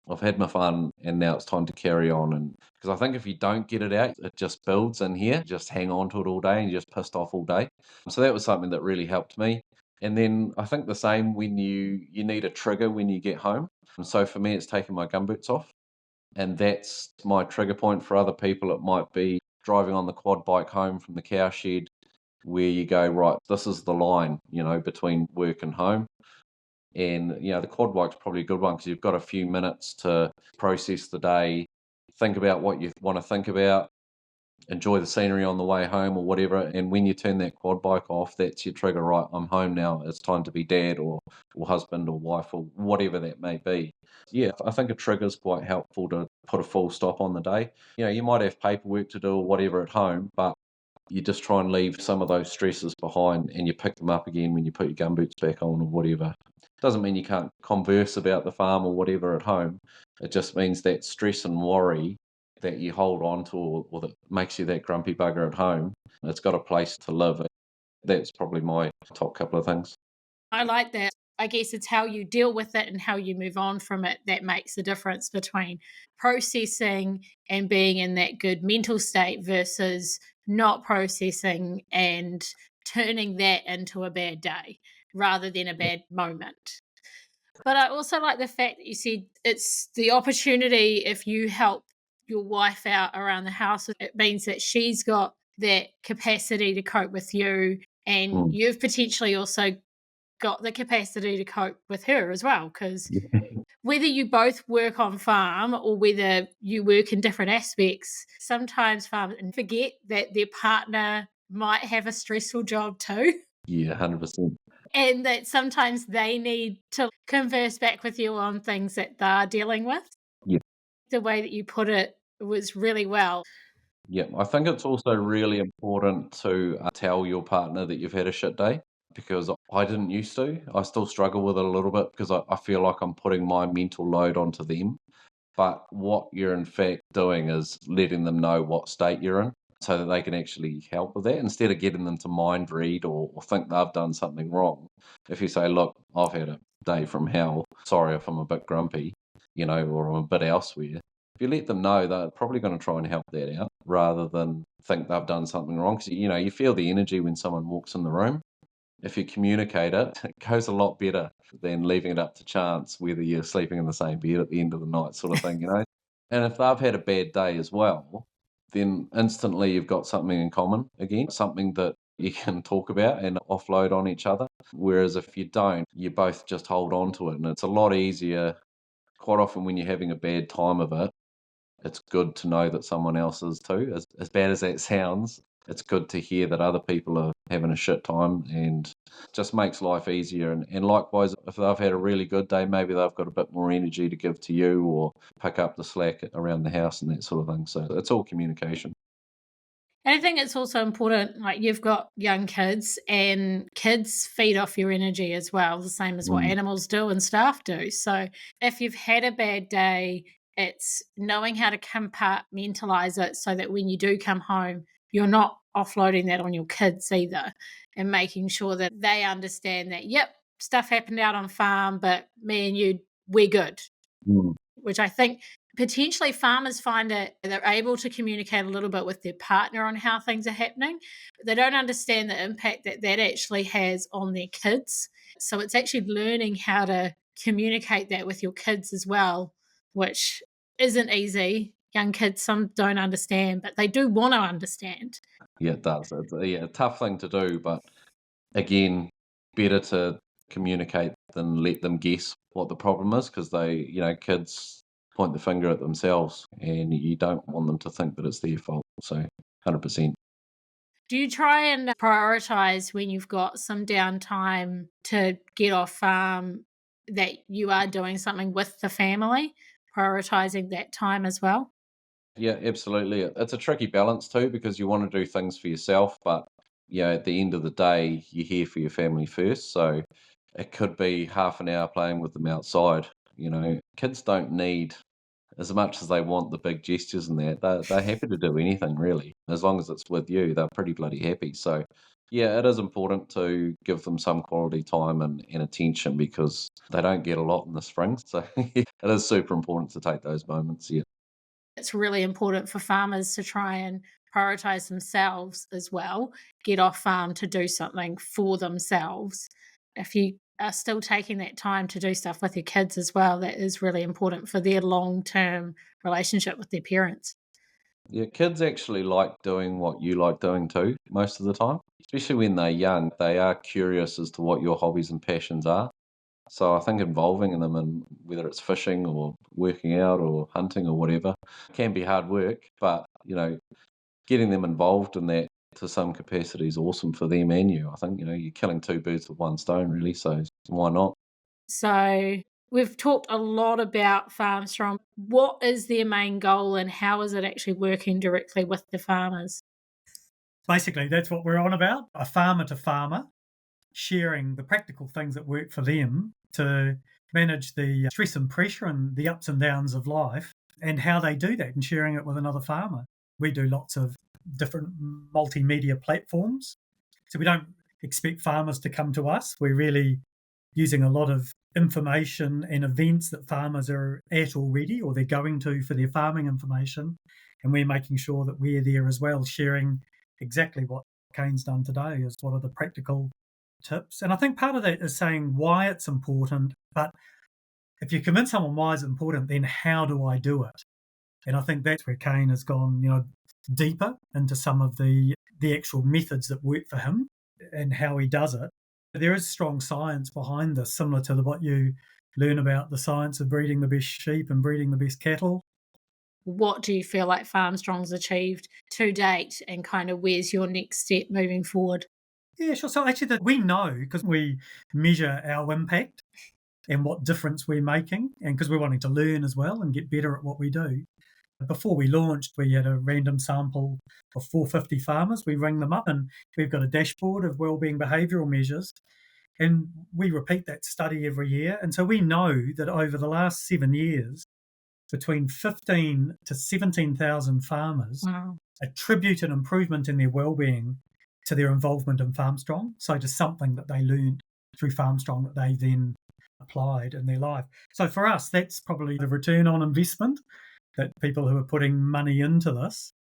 Speaker 2: I've had my fun, and now it's time to carry on. And because I think if you don't get it out, it just builds in here. Just hang on to it all day and you're just pissed off all day. So that was something that really helped me. And then I think the same when you need a trigger when you get home. And so for me, it's taking my gumboots off, and that's my trigger point. For other people, it might be driving on the quad bike home from the cow shed, where you go, right, this is the line, between work and home. And, the quad bike's probably a good one because you've got a few minutes to process the day, think about what you want to think about, enjoy the scenery on the way home or whatever. And when you turn that quad bike off, that's your trigger, right? I'm home now. It's time to be dad or husband or wife or whatever that may be. Yeah, I think a trigger is quite helpful to put a full stop on the day. You might have paperwork to do or whatever at home, but you just try and leave some of those stresses behind and you pick them up again when you put your gumboots back on or whatever. Doesn't mean you can't converse about the farm or whatever at home. It just means that stress and worry that you hold on to or that makes you that grumpy bugger at home, it's got a place to live. That's probably my top couple of things.
Speaker 1: I like that. I guess it's how you deal with it and how you move on from it that makes the difference between processing and being in that good mental state versus not processing and turning that into a bad day rather than a bad moment. But I also like the fact that you said it's the opportunity if you help your wife out around the house, it means that she's got that capacity to cope with you, and
Speaker 2: Mm.
Speaker 1: you've potentially also got the capacity to cope with her as well. Because whether you both work on farm or whether you work in different aspects, sometimes farmers forget that their partner might have a stressful job too.
Speaker 2: Yeah, 100%.
Speaker 1: And that sometimes they need to converse back with you on things that they're dealing with.
Speaker 2: Yeah.
Speaker 1: The way that you put it was really well.
Speaker 2: Yeah, I think it's also really important to tell your partner that you've had a shit day because I didn't used to. I still struggle with it a little bit because I feel like I'm putting my mental load onto them. But what you're in fact doing is letting them know what state you're in so that they can actually help with that instead of getting them to mind read or think they've done something wrong. If you say, look, I've had a day from hell, sorry if I'm a bit grumpy, or I'm a bit elsewhere. If you let them know, they're probably going to try and help that out rather than think they've done something wrong. Because, you feel the energy when someone walks in the room. If you communicate it, it goes a lot better than leaving it up to chance whether you're sleeping in the same bed at the end of the night sort of thing. And if they've had a bad day as well, then instantly you've got something in common again, something that you can talk about and offload on each other. Whereas if you don't, you both just hold on to it. And it's a lot easier. Quite often when you're having a bad time of it, it's good to know that someone else is too. As bad as that sounds, it's good to hear that other people are having a shit time and just makes life easier. And likewise, if they've had a really good day, maybe they've got a bit more energy to give to you or pick up the slack around the house and that sort of thing. So it's all communication.
Speaker 1: And I think it's also important, like you've got young kids, and kids feed off your energy as well, the same as what
Speaker 2: Mm,
Speaker 1: animals do and staff do. So if you've had a bad day, it's knowing how to compartmentalize it so that when you do come home, you're not offloading that on your kids either, and making sure that they understand that, yep, stuff happened out on farm, but me and you, we're good.
Speaker 2: mm.
Speaker 1: Which I think potentially farmers find it they're able to communicate a little bit with their partner on how things are happening, but they don't understand the impact that that actually has on their kids. So it's actually learning how to communicate that with your kids as well, which isn't easy. Young kids, some don't understand, but they do want to understand.
Speaker 2: Yeah, it does. It's a tough thing to do, but again, better to communicate than let them guess what the problem is because kids point the finger at themselves and you don't want them to think that it's their fault. So 100%.
Speaker 1: Do you try and prioritize when you've got some downtime to get off farm that you are doing something with the family, prioritizing that time as well?
Speaker 2: Yeah, absolutely. It's a tricky balance too because you want to do things for yourself, but at the end of the day, you're here for your family first. So it could be half an hour playing with them outside. Kids don't need as much as they want the big gestures and that. They're happy to do anything really, as long as it's with you. They're pretty bloody happy. So Yeah, it is important to give them some quality time and attention because they don't get a lot in the spring. So it is super important to take those moments. Yeah.
Speaker 1: It's really important for farmers to try and prioritize themselves as well, get off farm to do something for themselves. If you are still taking that time to do stuff with your kids as well, that is really important for their long term relationship with their parents.
Speaker 2: Yeah, kids actually like doing what you like doing too, most of the time. Especially when they're young, they are curious as to what your hobbies and passions are. So I think involving them in whether it's fishing or working out or hunting or whatever can be hard work, but getting them involved in that to some capacity is awesome for them and you. I think you're killing two birds with one stone, really. So why not?
Speaker 1: So we've talked a lot about Farmstrong. What is their main goal and how is it actually working directly with the farmers?
Speaker 3: Basically, that's what we're on about, a farmer to farmer, sharing the practical things that work for them to manage the stress and pressure and the ups and downs of life and how they do that and sharing it with another farmer. We do lots of different multimedia platforms. So we don't expect farmers to come to us. We're really using a lot of information and events that farmers are at already or they're going to for their farming information. And we're making sure that we're there as well, sharing exactly what Kane's done today is what are the practical tips. And I think part of that is saying why it's important. But if you convince someone why it's important, then how do I do it? And I think that's where Kane has gone, deeper into some of the actual methods that work for him and how he does it. There is strong science behind this, similar to what you learn about the science of breeding the best sheep and breeding the best cattle.
Speaker 1: What do you feel like Farmstrong's achieved to date and kind of where's your next step moving forward?
Speaker 3: Yeah, sure. So actually, that we know because we measure our impact and what difference we're making, and because we're wanting to learn as well and get better at what we do. Before we launched, we had a random sample of 450 farmers. We ring them up, and we've got a dashboard of wellbeing behavioural measures, and we repeat that study every year. And so we know that over the last 7 years, between 15 to 17,000 farmers
Speaker 1: Wow.
Speaker 3: attribute an improvement in their well-being to their involvement in Farmstrong, so to something that they learned through Farmstrong that they then applied in their life. So for us, that's probably the return on investment that people who are putting money into this.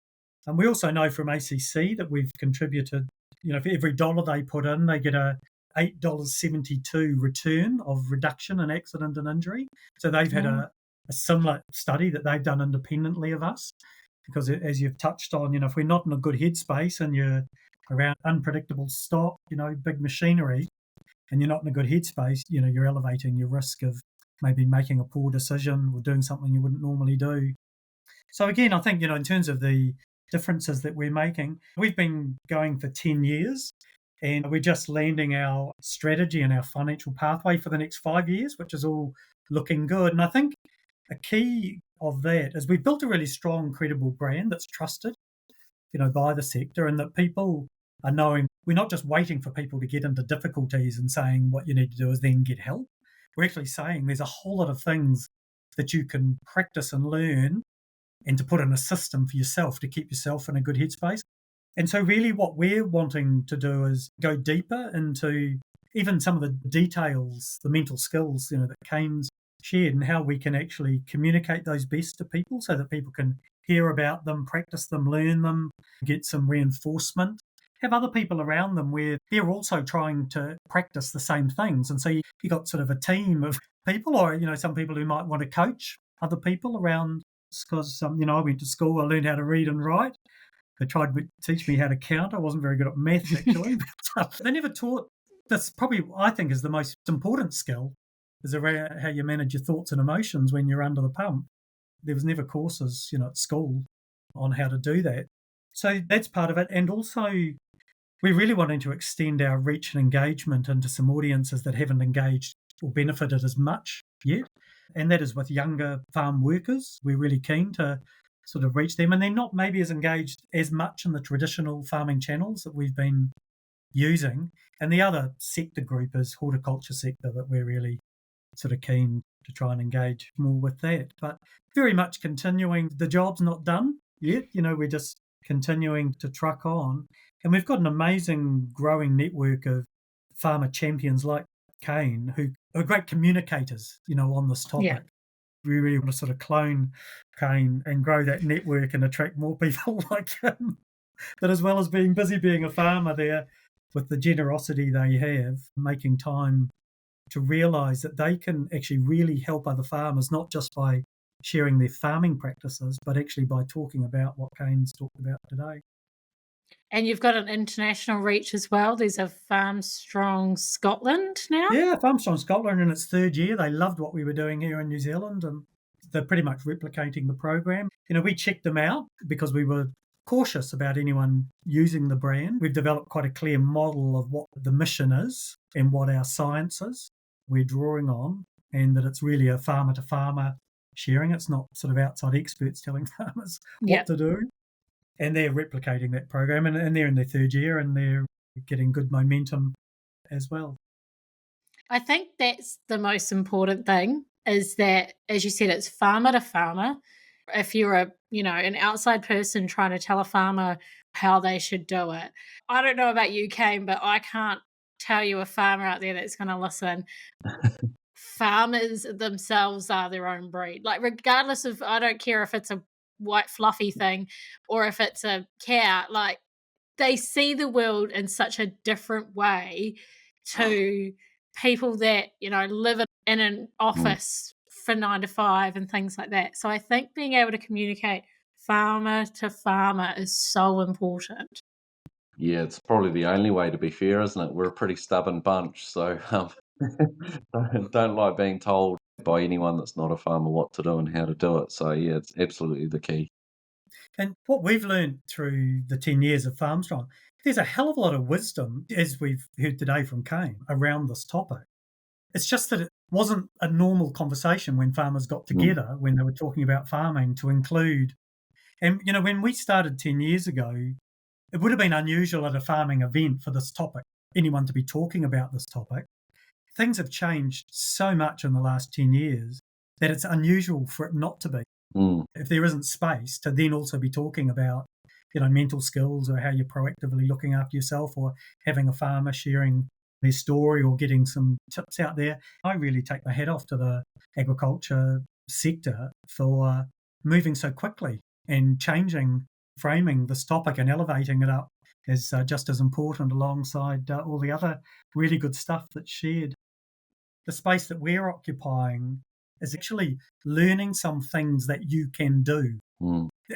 Speaker 3: And we also know from ACC that we've contributed, for every dollar they put in, they get a $8.72 return of reduction in accident and injury. So they've had a similar study that they've done independently of us. Because as you've touched on, if we're not in a good headspace and you're around unpredictable stock, big machinery, and you're not in a good headspace, you're elevating your risk of maybe making a poor decision or doing something you wouldn't normally do. So again, I think, in terms of the differences that we're making, we've been going for 10 years and we're just landing our strategy and our financial pathway for the next 5 years, which is all looking good. And I think a key of that is we've built a really strong, credible brand that's trusted, by the sector, and that people are knowing we're not just waiting for people to get into difficulties and saying what you need to do is then get help. We're actually saying there's a whole lot of things that you can practice and learn and to put in a system for yourself to keep yourself in a good headspace. And so really what we're wanting to do is go deeper into even some of the details, the mental skills, that Kane's shared and how we can actually communicate those best to people so that people can hear about them, practice them, learn them, get some reinforcement, have other people around them where they're also trying to practice the same things. And so you got sort of a team of people or, some people who might want to coach other people around because, I went to school, I learned how to read and write. They tried to teach me how to count. I wasn't very good at maths, actually. But they never taught, that's probably, I think, is the most important skill, is around how you manage your thoughts and emotions when you're under the pump. There was never courses, at school on how to do that. So that's part of it. And also, we're really wanting to extend our reach and engagement into some audiences that haven't engaged or benefited as much yet. And that is with younger farm workers. We're really keen to sort of reach them. And they're not maybe as engaged as much in the traditional farming channels that we've been using. And the other sector group is horticulture sector that we're really sort of keen to try and engage more with that. But very much continuing. The job's not done yet. We're just continuing to truck on. And we've got an amazing growing network of farmer champions like Kane, who are great communicators, on this
Speaker 1: Yeah.
Speaker 3: topic. We really want to sort of clone Kane and grow that network and attract more people like him. But as well as being busy being a farmer there, with the generosity they have, making time to realise that they can actually really help other farmers, not just by sharing their farming practices, but actually by talking about what Kane's talked about today.
Speaker 1: And you've got an international reach as well. There's a Farmstrong Scotland now.
Speaker 3: Yeah, Farmstrong Scotland in its third year. They loved what we were doing here in New Zealand, and they're pretty much replicating the program. We checked them out because we were cautious about anyone using the brand. We've developed quite a clear model of what the mission is and what our science is we're drawing on, and that it's really a farmer to farmer sharing. It's not sort of outside experts telling farmers what to do. And they're replicating that program, and they're in their third year, and they're getting good momentum as well.
Speaker 1: I think that's the most important thing, is that, as you said, it's farmer to farmer. If you're an outside person trying to tell a farmer how they should do it, I don't know about you, Kane, but I can't tell you a farmer out there that's going to listen. Farmers themselves are their own breed. Like, regardless of, I don't care if it's a white fluffy thing or if it's a cat, like, they see the world in such a different way to people that, live in an office for 9 to 5 and things like that. So I think being able to communicate farmer to farmer is so important.
Speaker 2: Yeah, it's probably the only way, to be fair, isn't it? We're a pretty stubborn bunch, so don't like being told by anyone that's not a farmer what to do and how to do it. So yeah, it's absolutely the key.
Speaker 3: And what we've learned through the 10 years of Farmstrong, there's a hell of a lot of wisdom, as we've heard today from Kane, around this topic. It's just that it wasn't a normal conversation when farmers got together, when they were talking about farming, to include. And, when we started 10 years ago, it would have been unusual at a farming event for this topic, anyone to be talking about this topic. Things have changed so much in the last 10 years that it's unusual for it not to be. If there isn't space to then also be talking about, mental skills or how you're proactively looking after yourself, or having a farmer sharing their story or getting some tips out there. I really take my hat off to the agriculture sector for moving so quickly and framing this topic and elevating it up as just as important alongside all the other really good stuff that's shared. The space that we're occupying is actually learning some things that you can do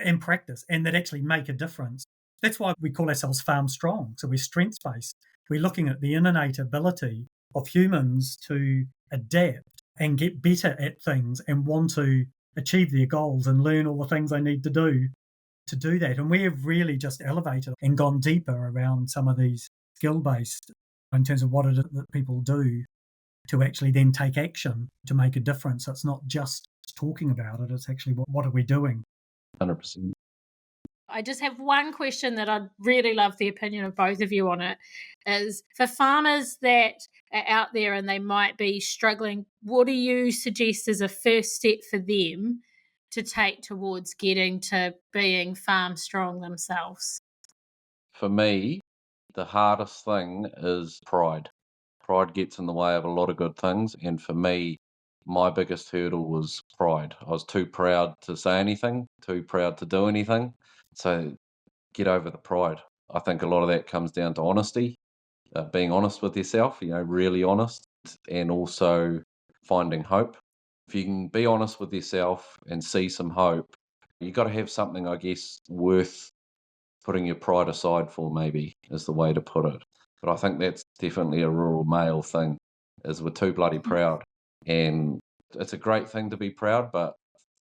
Speaker 3: and practice, and that actually make a difference. That's why we call ourselves Farmstrong. So we're strengths-based. We're looking at the innate ability of humans to adapt and get better at things and want to achieve their goals and learn all the things they need to do that. And we have really just elevated and gone deeper around some of these skill-based in terms of what it is that people do to actually then take action to make a difference. So it's not just talking about it, it's actually what are we doing?
Speaker 2: 100%.
Speaker 1: I just have one question that I'd really love the opinion of both of you on it, is for farmers that are out there and they might be struggling, what do you suggest as a first step for them to take towards getting to being farm strong themselves?
Speaker 2: For me, the hardest thing is pride. Pride gets in the way of a lot of good things. And for me, my biggest hurdle was pride. I was too proud to say anything, too proud to do anything. So get over the pride. I think a lot of that comes down to honesty, being honest with yourself, really honest, and also finding hope. If you can be honest with yourself and see some hope, you got to have something, I guess, worth putting your pride aside for, maybe, is the way to put it. But I think that's definitely a rural male thing, is we're too bloody proud. And it's a great thing to be proud, but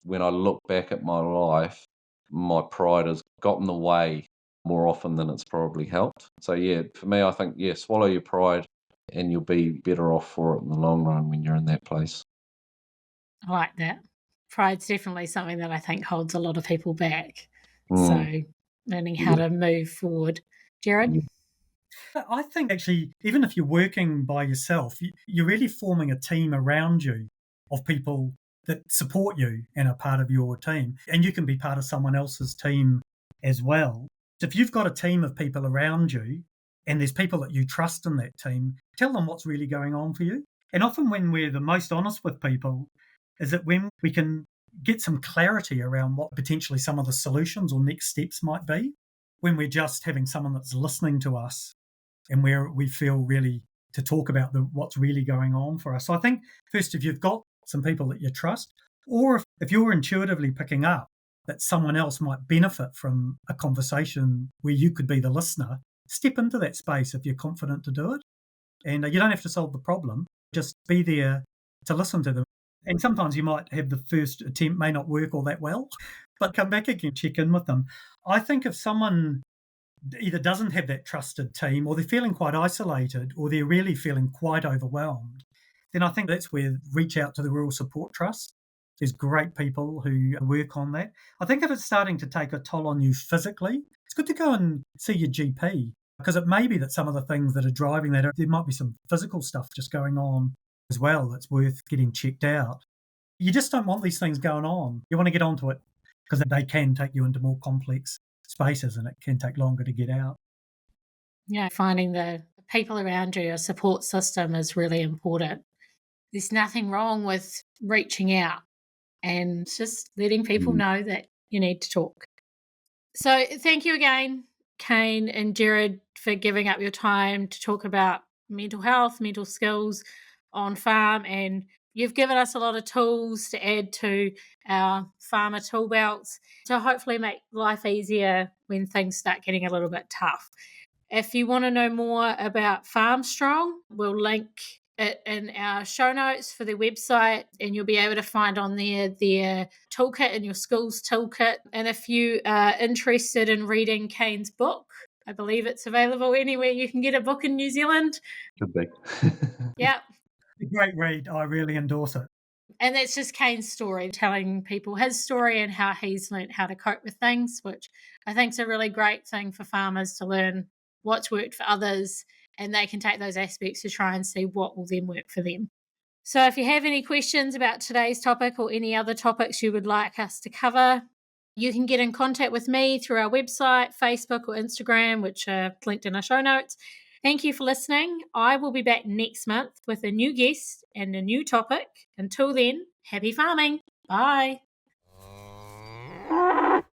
Speaker 2: when I look back at my life, my pride has got in the way more often than it's probably helped. So yeah, for me, I think, swallow your pride and you'll be better off for it in the long run when you're in that place.
Speaker 1: I like that. Pride's definitely something that I think holds a lot of people back.
Speaker 2: Mm,
Speaker 1: So learning how to move forward. Gerard?
Speaker 3: I think actually, even if you're working by yourself, you're really forming a team around you of people that support you and are part of your team. And you can be part of someone else's team as well. If you've got a team of people around you and there's people that you trust in that team, tell them what's really going on for you. And often when we're the most honest with people is that when we can get some clarity around what potentially some of the solutions or next steps might be, when we're just having someone that's listening to us and where we feel really to talk about what's really going on for us. So I think first, if you've got some people that you trust, or if you're intuitively picking up that someone else might benefit from a conversation where you could be the listener, step into that space if you're confident to do it. And you don't have to solve the problem, just be there to listen to them. And sometimes you might have the first attempt may not work all that well, but come back again, check in with them. I think if someone either doesn't have that trusted team or they're feeling quite isolated or they're really feeling quite overwhelmed, then I think that's where reach out to the Rural Support Trust. There's great people who work on that. I think if it's starting to take a toll on you physically, it's good to go and see your GP because it may be that some of the things that are driving that, there might be some physical stuff just going on as well that's worth getting checked out. You just don't want these things going on. You want to get onto it because they can take you into more complex spaces and it can take longer to get out.
Speaker 1: Yeah, finding the people around you, a support system is really important. There's nothing wrong with reaching out and just letting people know that you need to talk. So thank you again, Kane and Gerard, for giving up your time to talk about mental health, mental skills on farm, and you've given us a lot of tools to add to our farmer tool belts to hopefully make life easier when things start getting a little bit tough. If you want to know more about Farmstrong, we'll link it in our show notes for their website, and you'll be able to find on there their toolkit and your schools toolkit. And if you are interested in reading Kane's book, I believe it's available anywhere you can get a book in New Zealand.
Speaker 2: Could be.
Speaker 1: Yeah.
Speaker 3: A great read. I really endorse it.
Speaker 1: And that's just Kane's story, telling people his story and how he's learned how to cope with things, which I think is a really great thing for farmers to learn what's worked for others, and they can take those aspects to try and see what will then work for them. So if you have any questions about today's topic or any other topics you would like us to cover, you can get in contact with me through our website, Facebook or Instagram, which are linked in our show notes. Thank you for listening. I will be back next month with a new guest and a new topic. Until then, happy farming. Bye.